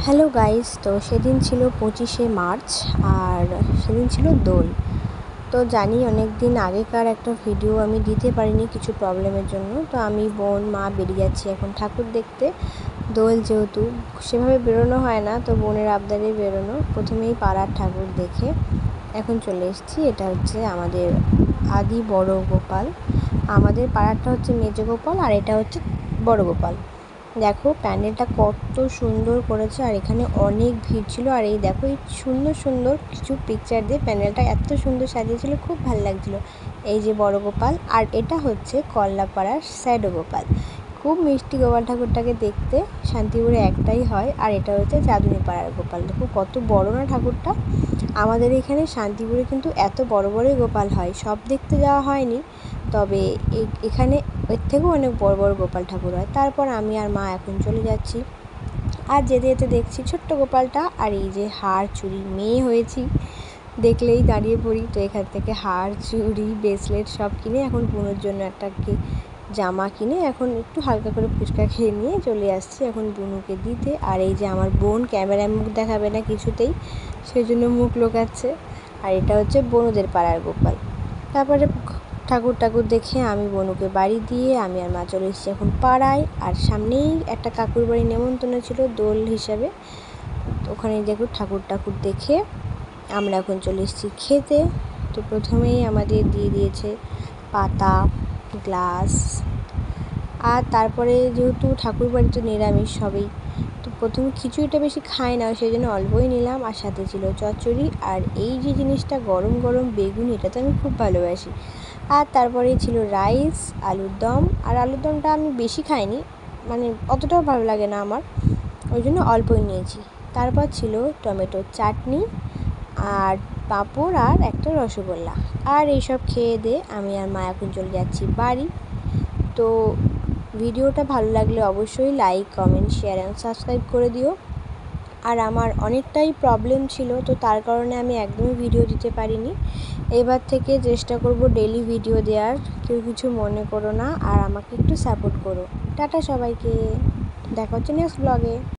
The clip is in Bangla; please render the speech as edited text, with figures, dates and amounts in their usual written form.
হ্যালো গাইস, তো সেদিন ছিল 25শে মার্চ আর সেদিন ছিল দোল। তো জানি অনেক দিন আগেকার একটা ভিডিও আমি দিতে পারিনি কিছু প্রবলেমের জন্য। তো আমি বোন মা বেরিয়ে যাচ্ছি এখন ঠাকুর দেখতে। দোল যেহেতু সেভাবে বেরোনো হয় না, তো বোনের আবদারে বেরোনো। প্রথমেই পাড়ার ঠাকুর দেখে এখন চলে এসেছি। এটা হচ্ছে আমাদের আদি বড় গোপাল। আমাদের পাড়ারটা হচ্ছে মেজো গোপাল আর এটা হচ্ছে বড় গোপাল। দেখো প্যান্ডেলটা কত সুন্দর করেছে, আর এখানে অনেক ভিড় ছিল। আর এই দেখো এই সুন্দর সুন্দর কিছু পিকচার দিয়ে প্যান্ডেলটা এত সুন্দর সাজিয়েছিল, খুব ভালো লাগছিল। এই যে বড় গোপাল, আর এটা হচ্ছে কল্লাপাড়ার শ্যাডো গোপাল। খুব মিষ্টি গোপাল ঠাকুরটাকে দেখতে, শান্তিপুরে একটাই হয়। আর এটা হচ্ছে চাঁদনী পাড়ার গোপাল। দেখো কত বড় না ঠাকুরটা। আমাদের এখানে শান্তিপুরে কিন্তু এত বড় বড়ই গোপাল হয়, সব দেখতে যাওয়া হয়নি, তবে এখানে এর থেকেও অনেক বড় বড় গোপাল ঠাকুর হয়। তারপর আমি আর মা এখন চলে যাচ্ছি, আর যেতে যেতে দেখছি ছোট্ট গোপালটা। আর এই যে হার চুড়ি, মেয়ে হয়েছি দেখলেই দাঁড়িয়ে পড়ি। তো এখান থেকে হার চুড়ি ব্রেসলেট সব কিনে এখন বুনোর জন্য একটা জামা কিনে এখন একটু হালকা করে ফুচকা খেয়ে নিয়ে চলে আসছি এখন বুনুকে দিতে। আর এই যে আমার বোন ক্যামেরায় মুখ দেখাবে না কিছুতেই, সেই জন্য মুখ লোকাচ্ছে। আর এটা হচ্ছে বনুদের পাড়ার গোপাল। তারপরে ঠাকুর দেখে আমি বনুকে বাড়ি দিয়ে আমি আর মা চলে এসেছি এখন পাড়ায়। আর সামনেই একটা কাকুর বাড়ি নেমন্তন্ন ছিল দোল হিসাবে, ওখানে দেখো ঠাকুর দেখে আমরা এখন চলে এসেছি খেতে। তো প্রথমেই আমাদের দিয়ে দিয়েছে পাতা, গ্লাস, আর তারপরে যেহেতু ঠাকুর বাড়ি তো নিরামিষ সবই, তো প্রথমে খিচুড়িটা বেশি খাই না, সেই জন্য অল্পই নিলাম। আর সাথে ছিল চচ্চড়ি, আর এই যে জিনিসটা গরম গরম বেগুন, এটা তো আমি খুব ভালোবাসি। আর তারপরে ছিল রাইস, আলুর দম। আর আলুর দমটা আমি বেশি খাইনি, মানে অতটাও ভালো লাগে না আমার, ওই জন্য অল্পই নিয়েছি। তারপর ছিল টমেটোর চাটনি আর পাঁপড় আর একটা রসগোল্লা। আর এইসব খেয়ে দিয়ে আমি আর মা এখন চলে যাচ্ছি বাড়ি। তো ভিডিওটা ভালো লাগলে অবশ্যই like, comment, share and subscribe করে দিও। আর আমার অনেকটাই প্রবলেম ছিল, তো তার কারণে আমি একদমই ভিডিও দিতে পারিনি। এবার থেকে চেষ্টা করব ডেলি ভিডিও দেওয়ার, কেউ কিছু মনে করো না, আর আমাকে একটু সাপোর্ট করো। টাটা সবাইকে, দেখা হচ্ছে নেক্সট ব্লগে।